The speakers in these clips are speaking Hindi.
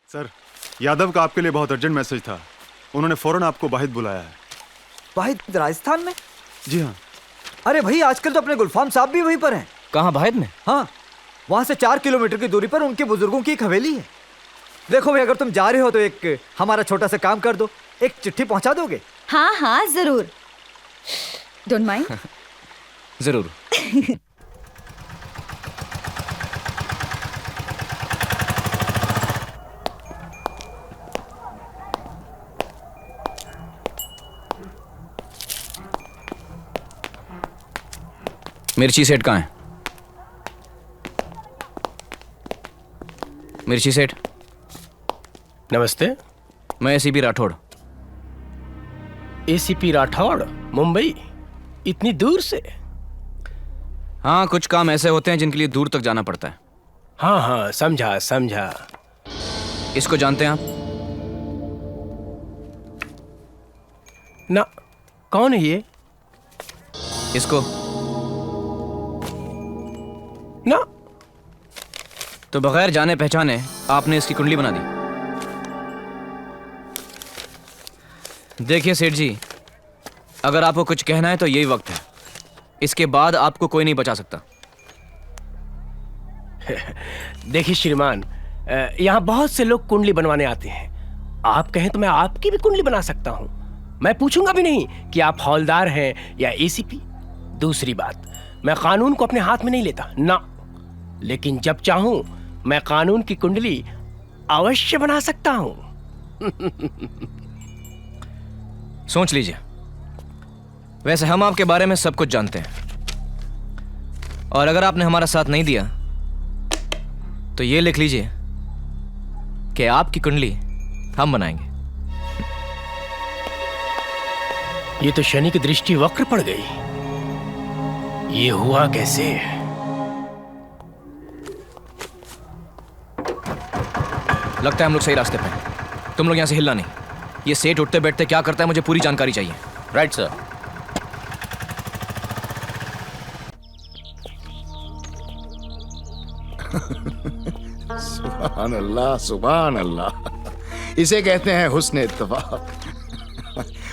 सर, यादव का आपके लिए बहुत अर्जेंट मैसेज था। उन्होंने फौरन आपको वाहिद बुलाया है। वाहिद राजस्थान में? जी हाँ। अरे भाई, आजकल तो अपने गुलफाम साहब भी वहीं पर हैं। कहाँ, वाहिद में? हाँ, वहाँ से 4 किलोमीटर की दूरी पर उनके बुजुर्गों की एक हवेली है। देखो भाई, अगर तुम जा रहे हो तो एक हमारा छोटा सा काम कर दो, एक चिट्ठी पहुँचा दोगे? हाँ हाँ जरूर, डोंट माइंड। जरूर। मिर्ची सेठ कहाँ है? मिर्ची सेठ। नमस्ते। मैं एसीपी राठौड़। एसीपी राठौड़, मुंबई? इतनी दूर से? हाँ, कुछ काम ऐसे होते हैं जिनके लिए दूर तक जाना पड़ता है। हाँ हाँ, समझा समझा। इसको जानते हैं आप? ना, कौन है ये? इसको ना। तो बगैर जाने पहचाने आपने इसकी कुंडली बना दी। देखिए सेठ जी, अगर आपको कुछ कहना है तो यही वक्त है। इसके बाद आपको कोई नहीं बचा सकता। देखिए श्रीमान, यहाँ बहुत से लोग कुंडली बनवाने आते हैं। आप कहें तो मैं आपकी भी कुंडली बना सकता हूँ। मैं पूछूंगा भी नहीं कि आप हौलदार हैं या एसीपी। दूसरी बात, मैं कानून को अपने हाथ में नहीं लेता ना, लेकिन जब चाहूं मैं कानून की कुंडली अवश्य बना सकता हूं। सोच लीजिए। वैसे हम आपके बारे में सब कुछ जानते हैं, और अगर आपने हमारा साथ नहीं दिया तो ये लिख लीजिए कि आपकी कुंडली हम बनाएंगे। ये तो शनि की दृष्टि वक्र पड़ गई। ये हुआ कैसे? लगता है हम लोग सही रास्ते पे हैं। तुम लोग यहाँ से हिलना नहीं। ये सेठ उठते बैठते क्या करता है, मुझे पूरी जानकारी चाहिए। Right sir. सुभान अल्लाह, सुभान अल्लाह। इसे कहते हैं हुस्न इत्तफाक।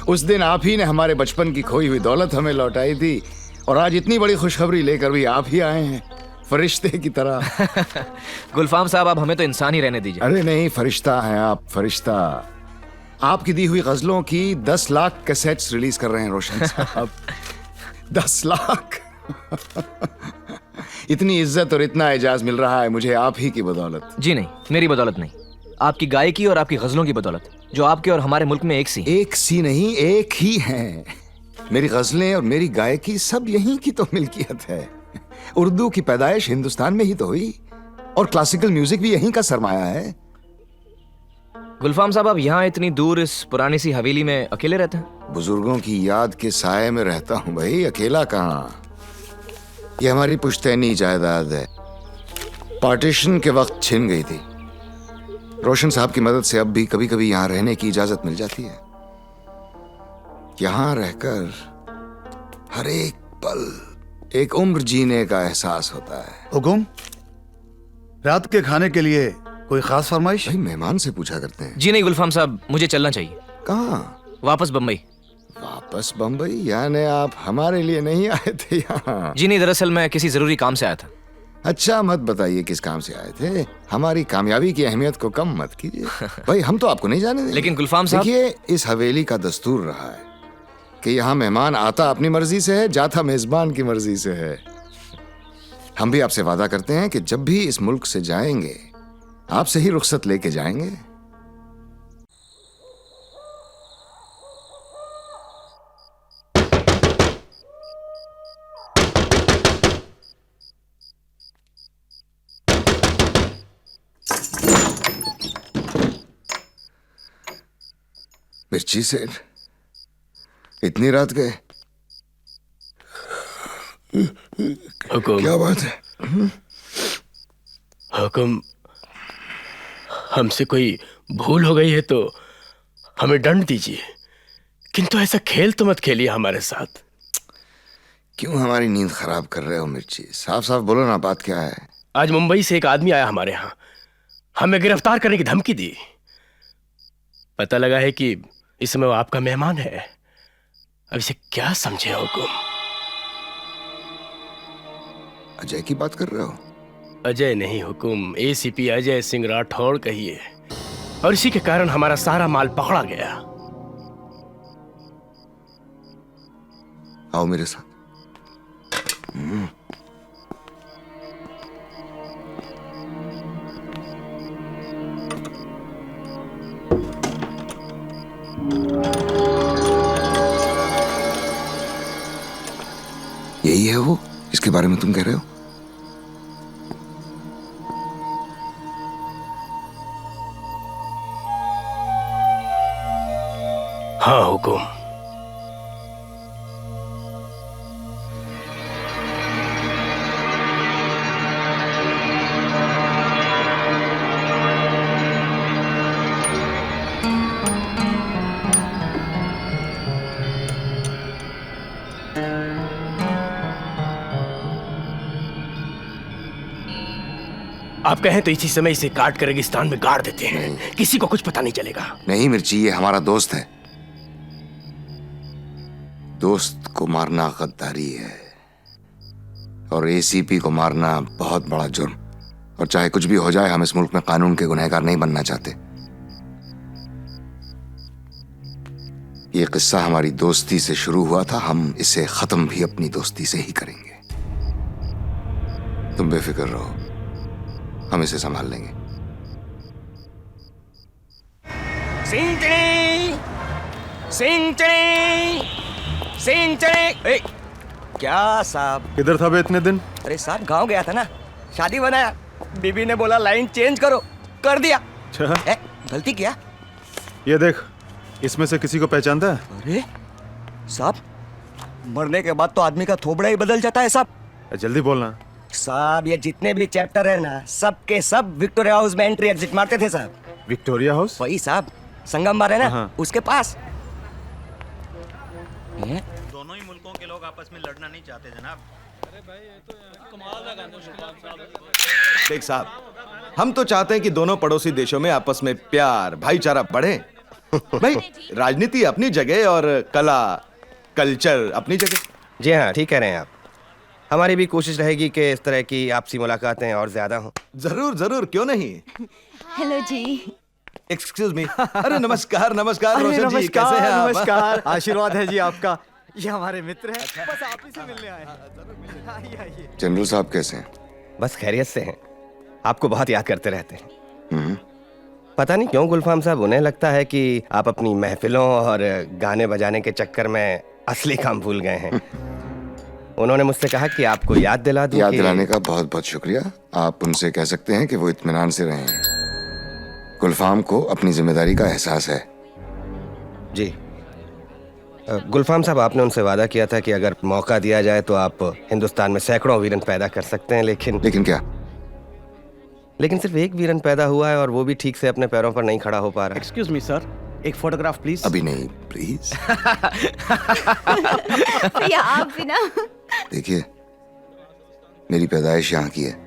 उस दिन आप ही ने हमारे बचपन की खोई हुई दौलत हमें लौटाई थी, और आज इतनी बड़ी खुशखबरी लेकर भी आप ही आए हैं, फरिश्ते की तरह। गुलफाम साहब, आप हमें तो इंसान ही रहने दीजिए। अरे नहीं, फरिश्ता हैं आप, फरिश्ता। आपकी दी हुई गजलों की 10 लाख कैसेट्स रिलीज कर रहे हैं रोशन साहब। 10 लाख। इतनी इज्जत और इतना एजाज मिल रहा है मुझे आप ही की बदौलत। जी नहीं, मेरी बदौलत नहीं, आपकी गायकी और आपकी गजलों की बदौलत, जो आपके और हमारे मुल्क में एक सी नहीं, एक ही है। मेरी गजलें और मेरी गायकी सब यहीं की तो मिल्कियत है। उर्दू की पैदाइश हिंदुस्तान में ही तो हुई, और क्लासिकल म्यूजिक भी यहीं का सरमाया है। गुलफाम साहब, आप यहाँ इतनी दूर इस पुरानी सी हवेली में अकेले रहते हैं? बुजुर्गों की याद के साए में रहता हूँ भाई, अकेला कहाँ। ये हमारी पुश्तैनी जायदाद है, पार्टीशन के वक्त छिन गई थी। रोशन साहब की मदद से अब भी कभी कभी यहाँ रहने की इजाजत मिल जाती है। यहाँ रहकर हर एक पल एक उम्र जीने का एहसास होता है। हुकुम, रात के खाने के लिए कोई खास फरमाइश? भाई मेहमान से पूछा करते हैं। जी नहीं गुलफाम साहब, मुझे चलना चाहिए। कहाँ? वापस बम्बई। वापस बम्बई? यानी आप हमारे लिए नहीं आए थे यहाँ? जी नहीं, दरअसल मैं किसी जरूरी काम से आया था। अच्छा, मत बताइए किस काम से आए थे। हमारी कामयाबी की अहमियत को कम मत कीजिए। भाई हम तो आपको नहीं जाने देंगे। लेकिन गुलफाम साहब, देखिए, इस हवेली का दस्तूर रहा है कि यहाँ मेहमान आता अपनी मर्जी से है, जाता मेजबान की मर्जी से है। हम भी आपसे वादा करते हैं कि जब भी इस मुल्क से जाएंगे आपसे ही रुखसत लेके जाएंगे। मिर्ची सेठ, इतनी रात गए? हुकुम। क्या बात है? हुकुम, हमसे कोई भूल हो गई है तो हमें दंड दीजिए, किंतु ऐसा खेल तो मत खेलिए हमारे साथ। क्यों हमारी नींद खराब कर रहे हो मिर्ची? साफ साफ बोलो ना, बात क्या है? आज मुंबई से एक आदमी आया हमारे यहाँ। हमें गिरफ्तार करने की धमकी दी। पता लगा है कि इस समय वो आपका मेहमान है। अब इसे क्या समझे हुकुम? अजय की बात कर रहे हो? अजय नहीं हुकुम, एसीपी अजय सिंह राठौड़ कहिए। और इसी के कारण हमारा सारा माल पकड़ा गया। आओ मेरे साथ। यही है वो इसके बारे में तुम कह रहे हो? हाँ हुकुम। आप कहें तो इसी समय इसे काट कर रेगिस्तान में गाड़ देते हैं। किसी को कुछ पता नहीं चलेगा। नहीं मिर्ची, ये हमारा दोस्त है। दोस्त को मारना गद्दारी है और एसीपी को मारना बहुत बड़ा जुर्म। और चाहे कुछ भी हो जाए, हम इस मुल्क में कानून के गुनहगार नहीं बनना चाहते। ये किस्सा हमारी दोस्ती से शुरू हुआ था, हम इसे खत्म भी अपनी दोस्ती से ही करेंगे। तुम बेफिक्र रहो, हम इसे संभाल लेंगे। सिंचड़ी सिंचड़ी सिंचड़ी। ए, क्या साहब? किधर था बे इतने दिन? अरे साहब गांव गया था ना, शादी बनाया। बीबी ने बोला लाइन चेंज करो, कर दिया। अच्छा, ए, गलती किया। ये देख, इसमें से किसी को पहचानता है? अरे साहब, मरने के बाद तो आदमी का थोबड़ा ही बदल जाता है साहब। जल्दी बोलना। साहब ये जितने भी चैप्टर है ना, सब के सब विक्टोरिया हाउस में एंट्री एग्जिट मारते थे साहब। Victoria house? वही साहब, संगम बार है ना, हाँ। उसके पास। दोनों ही मुल्कों के लोग आपस में लड़ना नहीं चाहते जनाब। देख साहब, हम तो चाहते हैं कि दोनों पड़ोसी देशों में आपस में प्यार भाईचारा बढ़े। भाई, राजनीति अपनी जगह और कला कल्चर अपनी जगह। जी हाँ, ठीक कह रहे हैं आप। हमारी भी कोशिश रहेगी कि इस तरह की आपसी मुलाकातें और ज्यादा हों। जरूर जरूर, क्यों नहीं। हेलो जी। Excuse me. अरे नमस्कार नमस्कार अरे रोशन जी, कैसे हैं आप? नमस्कार, आशीर्वाद है जी आपका। ये हमारे मित्र हैं, बस आप ही से मिलने आए हैं। आइए आइए। जनरल साहब कैसे हैं? बस खैरियत से हैं। आपको बहुत याद करते रहते हैं। पता नहीं क्यों गुलफाम साहब, उन्हें लगता है कि आप अपनी महफिलों और गाने बजाने के चक्कर में असली काम भूल गए हैं। उन्होंने मुझसे कहा कि आपको याद दिला दूं। याद कि... दिलाने का बहुत बहुत शुक्रिया। आप उनसे कह सकते हैं कि वो इत्मीनान से रहें। गुलफाम को अपनी जिम्मेदारी का एहसास है। जी गुलफाम साहब, आपने उनसे वादा किया था कि अगर मौका दिया जाए तो आप हिंदुस्तान में सैकड़ों वीरन पैदा कर सकते हैं। लेकिन क्या? लेकिन सिर्फ एक वीरन पैदा हुआ है और वो भी ठीक से अपने पैरों पर नहीं खड़ा हो पा रहा। एक्सक्यूज मी सर, एक फोटोग्राफ प्लीज। अभी नहीं, प्लीज। या आप भी ना। देखिए, मेरी पैदाइश यहाँ की है।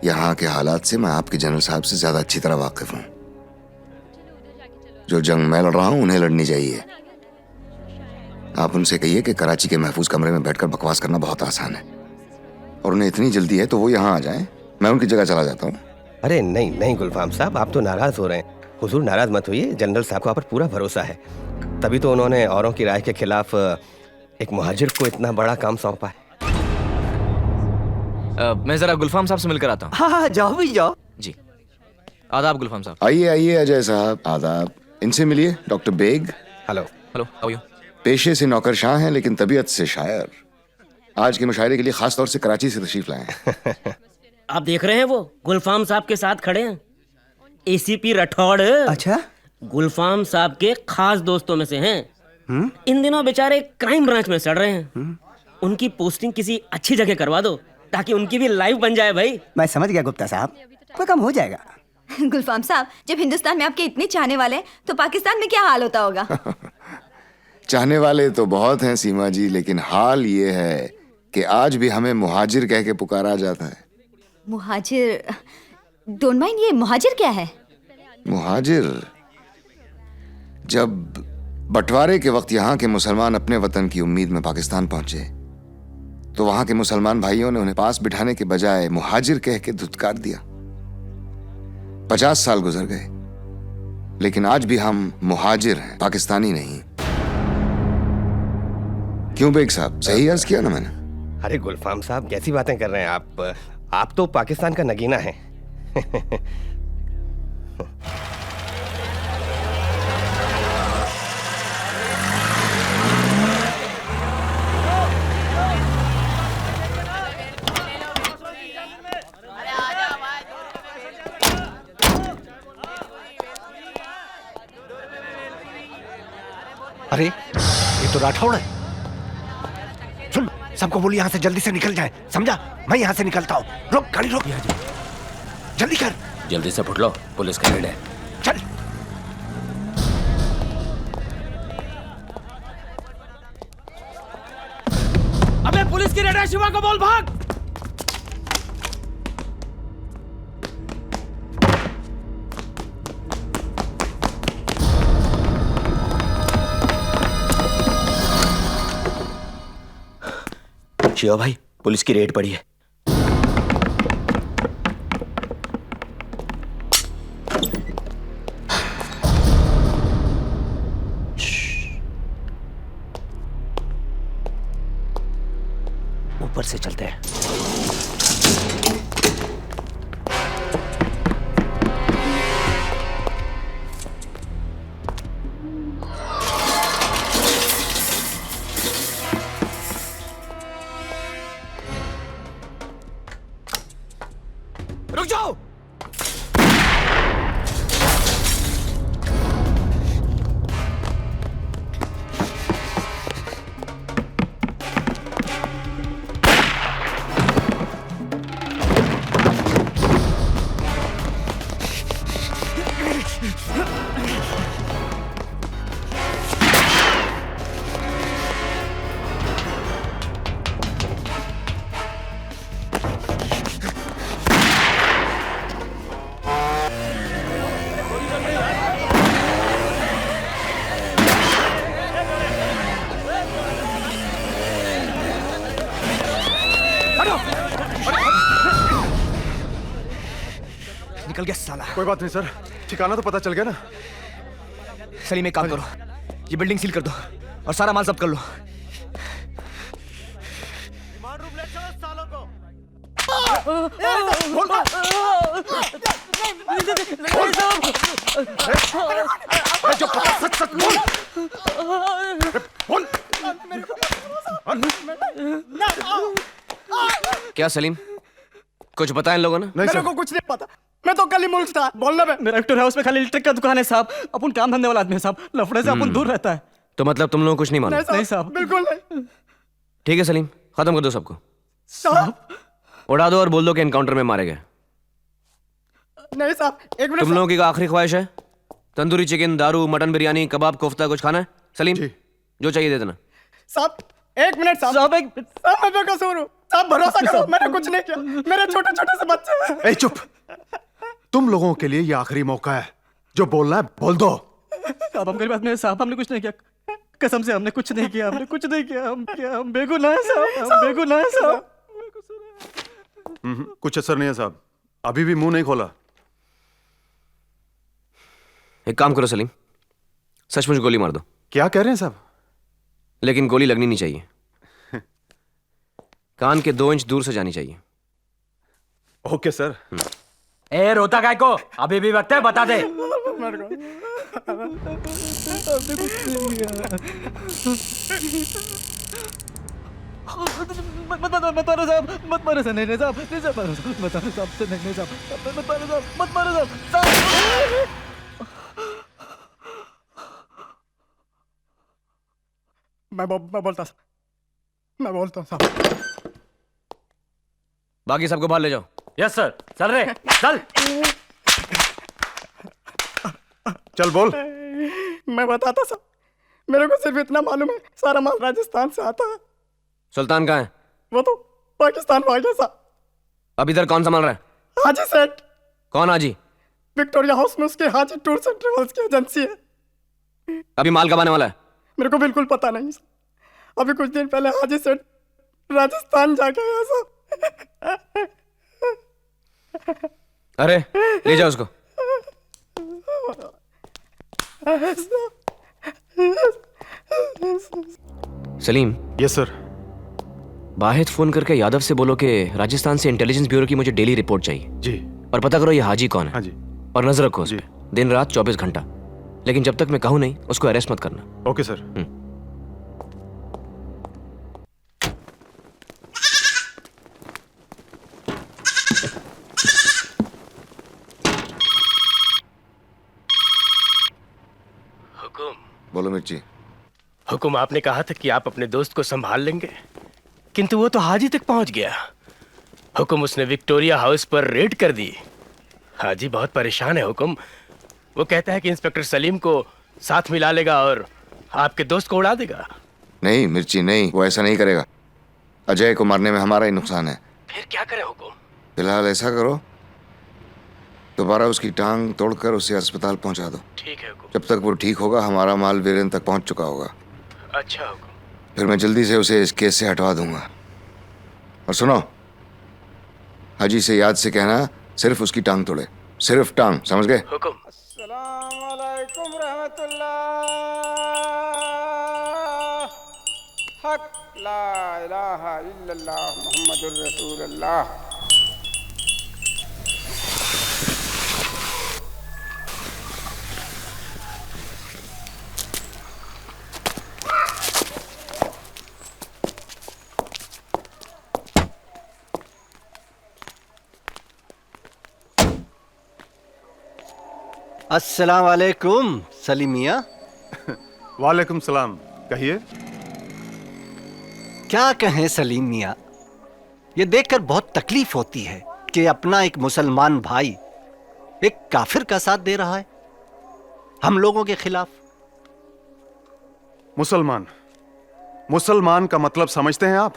यहाँ के हालात से मैं आपके जनरल साहब से ज्यादा अच्छी तरह वाकिफ हूँ। जो जंग मैं लड़ रहा हूँ, उन्हें लड़नी चाहिए। आप उनसे कहिए कि कराची के महफूज कमरे में बैठकर बकवास करना बहुत आसान है, और उन्हें इतनी जल्दी है तो वो यहाँ आ जाएं, मैं उनकी जगह चला जाता हूँ। अरे नहीं नहीं गुलफाम साहब, आप तो नाराज हो रहे हैं। हुजूर नाराज मत होइए, जनरल साहब को आप पर पूरा भरोसा है। तभी तो उन्होंने औरों की राय के खिलाफ एक मुहाजिर को इतना बड़ा काम सौंपा है। मैं जरा गुलफाम साहब से मिलकर आता हूँ। हाँ, जाओ भी जाओ। जी, आदाब गुलफाम साहब। आइए आइए अजय साहब, आदाब। इनसे मिलिए, doctor Baig. Hello. Hello, how are you? पेशे से नौकरशाह हैं लेकिन तबीयत से शायर। आज के मुशायरे के लिए खास तौर से कराची से तशरीफ लाए हैं। आप देख रहे हैं वो गुलफाम साहब के साथ खड़े हैं, एसीपी राठौड़। अच्छा, गुलफाम साहब के खास दोस्तों में से हैं। इन दिनों बेचारे क्राइम ब्रांच में सड़ रहे हैं। उनकी पोस्टिंग किसी अच्छी जगह करवा दो ताकि उनकी भी लाइफ बन जाए। भाई मैं समझ गया गुप्ता साहब, कोई कम हो जाएगा। गुलफाम साहब, जब हिंदुस्तान में आपके इतने चाहने वाले हैं तो पाकिस्तान में क्या हाल होता होगा? चाहने वाले तो बहुत हैं सीमा जी, लेकिन हाल ये है कि आज भी हमें मुहाजिर कह के पुकारा जाता है। मुहाजिर, डोंट माइंड, ये मुहाजिर क्या है? मुहाजिर, जब बंटवारे के वक्त यहाँ के मुसलमान अपने वतन की उम्मीद में पाकिस्तान पहुंचे तो वहां के मुसलमान भाइयों ने उन्हें पास बिठाने के बजाय मुहाजिर कह के धुतकार दिया। 50 साल गुजर गए, लेकिन आज भी हम मुहाजिर हैं, पाकिस्तानी नहीं। क्यों बेग साहब, सही अर्ज किया ना मैंने? अरे गुलफाम साहब, कैसी बातें कर रहे हैं आप तो पाकिस्तान का नगीना है। अरे ये तो राठौड़ है। सुन, सबको बोल यहाँ से जल्दी से निकल जाए, समझा? मैं यहाँ से निकलता हूँ। रोक गाड़ी, रोक, जल्दी कर। जल्दी से फुट लो, पुलिस का रेड है। चल। अबे पुलिस की रेड है, शिवा को बोल भाग। शिवा भाई, पुलिस की रेड पड़ी है। ऊपर से चलते हैं। रुक जाओ। निकल गया साला। कोई बात नहीं सर, ठिकाना तो पता चल गया ना। सलीम, एक काम करो, ये बिल्डिंग सील कर दो और सारा माल जब्त कर लो। क्या सलीम, कुछ बताएं इन लोगों ने? मेरे को कुछ नहीं पता, मैं तो कल ही मुल्क था। बोलना मैं। मेरा एक्टर हाउस में खाली इलेक्ट्रिक का दुकान है साहब। अपन काम धंधे वाला आदमी है साहब, लफड़े से अपन दूर रहता है। तो मतलब तुम लोगों को कुछ नहीं मालूम? नहीं साहब, बिल्कुल नहीं। ठीक है सलीम, खत्म कर दो सबको। साहब उड़ा दो और बोल दो कि एनकाउंटर में मारे गए। नहीं साहब, एक मिनट। तुम लोगों की आखिरी ख्वाहिश है? तंदूरी चिकन, दारू, मटन बिरयानी, कबाब, कोफ्ता कुछ खाना है? सलीम, जो चाहिए दे देना। साहब एक मिनट साहब, साहब मैं बेकसूर हूँ साहब, भरोसा करो, मैंने कुछ नहीं किया, मेरे छोटे छोटे से बच्चे हैं। ए चुप, तुम लोगों के लिए ये आखिरी मौका है, जो बोलना है बोल दो। अब हम गरीब आदमी हैं साहब, हमने कुछ नहीं किया, कसम से हमने कुछ नहीं किया, हमने कुछ नहीं किया। हम बेगुनाह हैं साहब, हम बेगुनाह हैं साहब। कुछ असर नहीं है साहब, अभी भी मुंह नहीं खोला। एक काम करो सलीम, सचमुच गोली मार दो। क्या कह रहे हैं साहब? लेकिन गोली लगनी नहीं चाहिए, कान के 2 इंच दूर से जानी चाहिए। Okay sir. ए रोता काय को, अभी भी वक्त है, बता दे। मत मारो साहब, मत मारो साहब, नहीं साहब, नहीं साहब, मत मारो साहब, नहीं साहब, मत मारो साहब, मत मारो साहब। मैं बोलता हूँ साहब। बाकी सबको बाहर ले जाओ। यस सर, चल रहे, चल। चल बोल। मैं बताता साहब, मेरे को सिर्फ इतना मालूम है, सारा माल राजस्थान से आता है। सुल्तान कहाँ है? वो तो पाकिस्तान भाग गया साहब। अब इधर कौन संभाल रहा है? हाजी सेठ। कौन हाजी? विक्टोरिया हाउस में उसके हाजी टूर्स एंड ट्रेवल्स की एजेंसी है। अभी माल कब आने वाला है? मेरे को बिल्कुल पता नहीं सर। अभी कुछ दिन पहले हाजी सेठ राजस्थान जाके आया सर। अरे ले जाओ उसको। Salim. Yes sir. Bahid phone करके यादव से बोलो कि राजस्थान से इंटेलिजेंस ब्यूरो की मुझे डेली रिपोर्ट चाहिए जी। और पता करो ये हाजी कौन है। हाँ जी। और नजर रखो उस पे, दिन रात 24 घंटा। लेकिन जब तक मैं कहूं नहीं उसको अरेस्ट मत करना। Okay sir. हुकुम। बोलो मिर्ची। हुकुम, आपने कहा था कि आप अपने दोस्त को संभाल लेंगे, किंतु वो तो हाजी तक पहुंच गया। हुकुम, उसने विक्टोरिया हाउस पर रेड कर दी। हाजी बहुत परेशान है हुकुम। वो कहता है कि इंस्पेक्टर सलीम को साथ मिला लेगा और आपके दोस्त को उड़ा देगा। नहीं मिर्ची नहीं, वो ऐसा नहीं करेगा। अजय को मारने में हमारा ही नुकसान है। फिर क्या करे हुकुम? फिलहाल ऐसा करो, दोबारा उसकी टांग तोड़कर उसे अस्पताल पहुंचा दो। ठीक है हुकुम। जब तक वो ठीक होगा हमारा माल वीरेन तक पहुंच चुका होगा। अच्छा हुकुम। फिर मैं जल्दी से उसे इस केस से हटवा दूंगा। और सुनो, हाजी से याद से कहना सिर्फ उसकी टांग तोड़े, सिर्फ टांग, समझ गए? हुकुम। अस्सलाम वालेकुम रहमतुल्लाह। हक ला इलाहा इल्लल्लाह मुहम्मदुर रसूलुल्लाह। अस्सलाम वालेकुम सलीम मियां। वालेकुम सलाम। कहिए। क्या कहें सलीम मियां, ये देखकर बहुत तकलीफ होती है कि अपना एक मुसलमान भाई एक काफिर का साथ दे रहा है हम लोगों के खिलाफ। मुसलमान, मुसलमान का मतलब समझते हैं आप?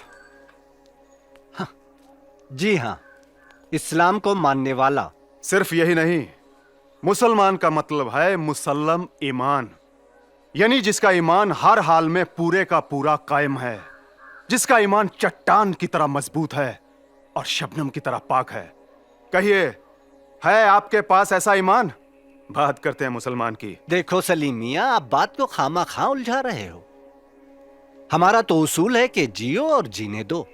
हाँ, जी हाँ, इस्लाम को मानने वाला। सिर्फ यही नहीं, मुसलमान का मतलब है मुसल्लम ईमान, यानी जिसका ईमान हर हाल में पूरे का पूरा कायम है, जिसका ईमान चट्टान की तरह मजबूत है और शबनम की तरह पाक है। कहिए, है आपके पास ऐसा ईमान? बात करते हैं मुसलमान की। देखो सलीम मियां, आप बात को खामा खां उलझा रहे हो। हमारा तो उसूल है कि जियो और जीने दो।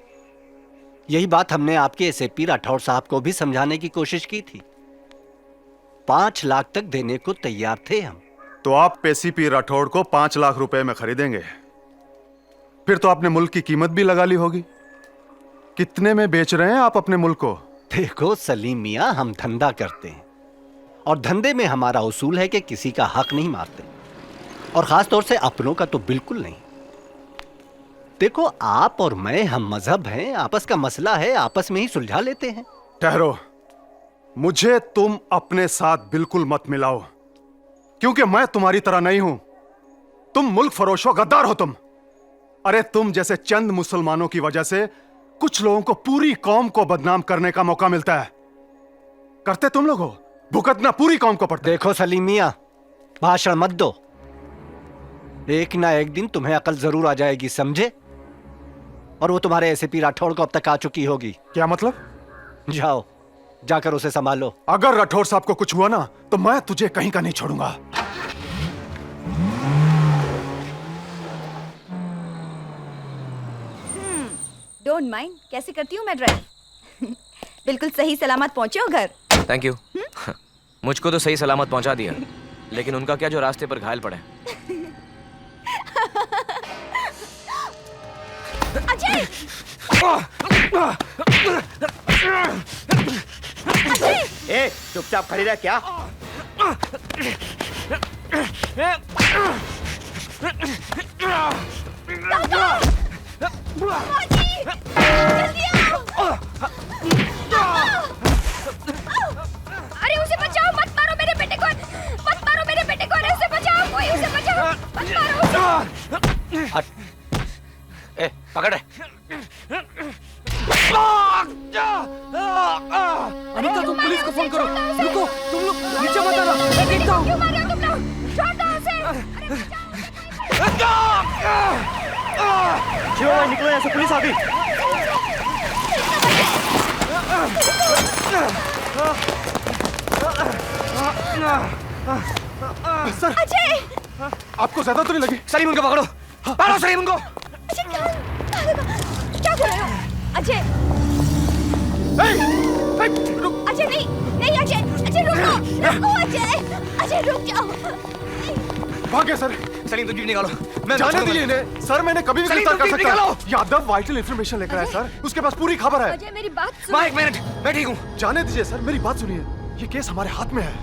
यही बात हमने आपके एसएपी राठौड़ साहब को भी समझाने की कोशिश की थी। 5 लाख तक देने को तैयार थे हम। तो आप एसीपी राठौड़ को 5 लाख रुपए में खरीदेंगे? फिर तो आपने मुल्क की कीमत भी लगा ली होगी। कितने में बेच रहे हैं आप अपने मुल्क को? देखो सलीम मियां, हम धंधा करते हैं और धंधे में हमारा उसूल है कि किसी का हक नहीं मारते, और खास तौर से अपनों का तो बिल्कुल नहीं। देखो, आप और मैं हम मजहब हैं, आपस का मसला है, आपस में ही सुलझा लेते हैं। ठहरो, मुझे तुम अपने साथ बिल्कुल मत मिलाओ, क्योंकि मैं तुम्हारी तरह नहीं हूं। तुम मुल्क फरोश हो, गद्दार हो तुम। अरे तुम जैसे चंद मुसलमानों की वजह से कुछ लोगों को पूरी कौम को बदनाम करने का मौका मिलता है। करते तुम लोग हो, भुगतना पूरी कौम को पड़ता है। देखो सलीम मियां, भाषण मत दो। एक ना एक दिन तुम्हें अकल जरूर आ जाएगी, समझे? और वो तुम्हारे एसएपी राठौड़ को अब तक आ चुकी होगी। क्या मतलब? जाओ, जाकर उसे संभालो। अगर राठौड़ साहब को कुछ हुआ ना, तो मैं तुझे कहीं का नहीं छोड़ूंगा। डोंट माइंड, कैसे करती हूँ मैं ड्राइव। बिल्कुल सही सलामत पहुंचे हो घर। Thank you. मुझको तो सही सलामत पहुंचा दिया, लेकिन उनका क्या जो रास्ते पर घायल पड़े। अजय! ए, चुपचाप खड़ी रह। क्या? अरे उसे बचाओ, मत मारो मेरे बेटे को, मत मारो मेरे बेटे को, अरे उसे बचाओ, कोई उसे बचाओ, मत मारो उसे। हट। ए, पकड़। अरे तो तुम पुलिस को फोन करो। रुको। दो। क्यों मार रहे हो तुम लोग? छोड़ दो उसे। अरे क्यों निकलो यहाँ से, पुलिस आ गई। सर अजय, आपको ज्यादा तो नहीं लगी? सलीम उनको पकड़ो, पकड़ो सलीम उनको। अजय क्या कर रहे हो? अजय अजय नहीं नहीं अजय, अजय रुको रुको अजय रुक जाओ। भागे सर। सलीम तुम जीप निकालो। मैं जाने दीजिए इन्हें। सर मैंने कभी भी सलीम, गिरफ्तार तुम कर जीप सकता निकालो। है। यादव वाइटल इंफॉर्मेशन लेकर आया सर, उसके पास पूरी खबर है। अजय मेरी बात सुनो। माँ एक मिनट, मैं ठीक हूँ। जाने दीजिए सर, मेरी बात सुनिए, ये केस हमारे हाथ में है।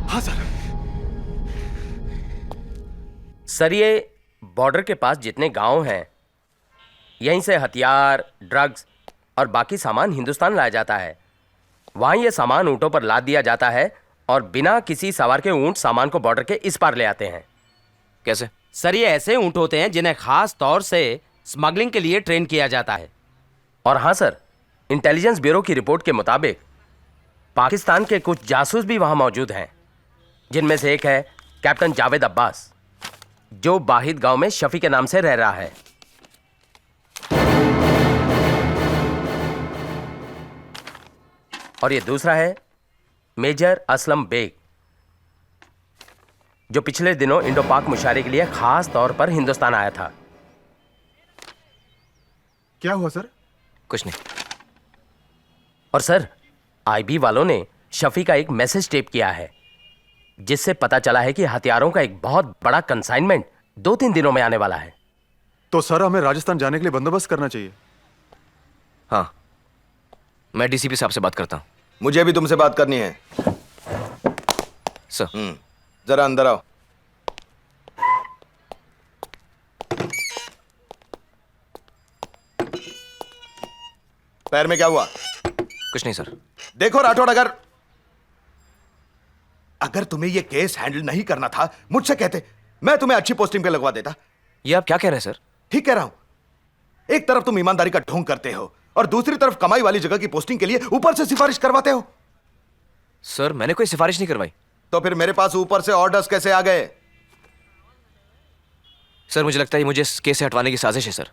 हाँ सर। सर ये बॉर्डर के पास जितने गांव हैं, यहीं से हथियार, ड्रग्स और बाकी सामान हिंदुस्तान लाया जाता है। वहाँ ये सामान ऊँटों पर लाद दिया जाता है और बिना किसी सवार के ऊँट सामान को बॉर्डर के इस पार ले आते हैं। कैसे? सर ये ऐसे ऊँट होते हैं जिन्हें खास तौर से स्मगलिंग के लिए ट्रेन किया जाता है। और हाँ सर, इंटेलिजेंस ब्यूरो की रिपोर्ट के मुताबिक पाकिस्तान के कुछ जासूस भी वहाँ मौजूद हैं, जिनमें से एक है कैप्टन जावेद अब्बास, जो बाहिद गांव में शफी के नाम से रह रहा है। और ये दूसरा है मेजर असलम बेग, जो पिछले दिनों इंडो पाक मुशायरे के लिए खास तौर पर हिंदुस्तान आया था। क्या हुआ सर? कुछ नहीं। और सर आईबी वालों ने शफी का एक मैसेज टेप किया है, जिससे पता चला है कि हथियारों का एक बहुत बड़ा कंसाइनमेंट 2-3 दिनों में आने वाला है। तो सर हमें राजस्थान जाने के लिए बंदोबस्त करना चाहिए। हाँ, मैं डीसीपी साहब से बात करता हूँ। मुझे भी तुमसे बात करनी है। सर जरा अंदर आओ। पैर में क्या हुआ? कुछ नहीं सर। देखो राठौड़, अगर तुम्हें यह केस हैंडल नहीं करना था मुझसे कहते, मैं तुम्हें अच्छी पोस्टिंग पे लगवा देता। ये आप क्या कह रहे हैं सर? ठीक कह रहा हूं। एक तरफ तुम ईमानदारी का ढोंग करते हो और दूसरी तरफ कमाई वाली जगह की पोस्टिंग के लिए ऊपर से सिफारिश करवाते हो। सर मैंने कोई सिफारिश नहीं करवाई। तो फिर मेरे पास ऊपर से ऑर्डर्स कैसे आ गए? सर मुझे लगता है मुझे इस केस से हटवाने की साजिश है सर।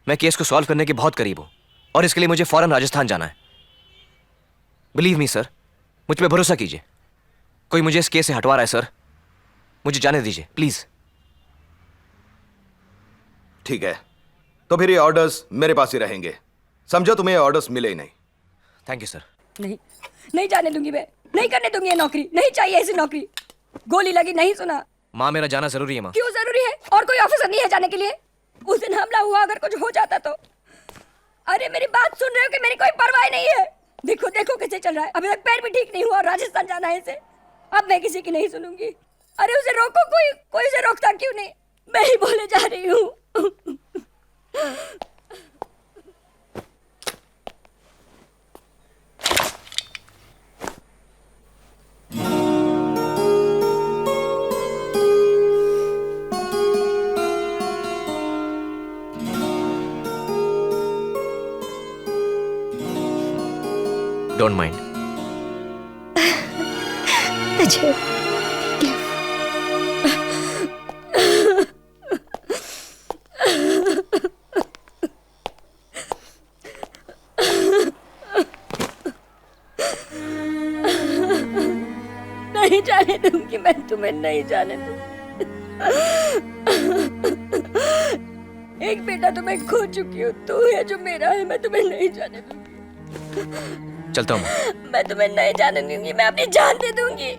मैं केस को सॉल्व करने के बहुत करीब हूं और इसके लिए मुझे फौरन राजस्थान जाना है। बिलीव मी सर, मुझ पे भरोसा कीजिए। कोई मुझे इस केस से हटवा रहा है सर, मुझे जाने दीजिए प्लीज। ठीक है, तो फिर ये ऑर्डर्स मेरे पास ही रहेंगे। समझो, तुम्हें ये ऑर्डर्स मिले ही नहीं। Thank you sir. नहीं नहीं जाने दूंगी मैं, नहीं करने दूंगी ये नौकरी, नहीं चाहिए ऐसी नौकरी। गोली लगी नहीं सुना। माँ मेरा जाना जरूरी है माँ। क्यों जरूरी है? और कोई ऑफिसर नहीं है जाने के लिए? उस दिन हमला हुआ, अगर कुछ हो जाता तो। अरे मेरी बात सुन रहे हो कि मेरी कोई परवाह नहीं है? देखो देखो कैसे चल रहा है, अभी तक पैर भी ठीक नहीं हुआ और राजस्थान जाना है इसे। अब मैं किसी की नहीं सुनूंगी। अरे उसे रोको, कोई उसे रोकता क्यों नहीं? मैं ही बोले जा रही हूँ। Don't mind. अजय नहीं जाने दूंगी मैं तुम्हें, नहीं जाने दूंगी। एक बेटा तो मैं खो चुकी हूँ, तू है जो मेरा है, मैं तुम्हें नहीं जाने दूंगी। चलता हूँ। मैं तुम्हें नहीं जाने दूंगी, मैं अपनी जान दे दूंगी।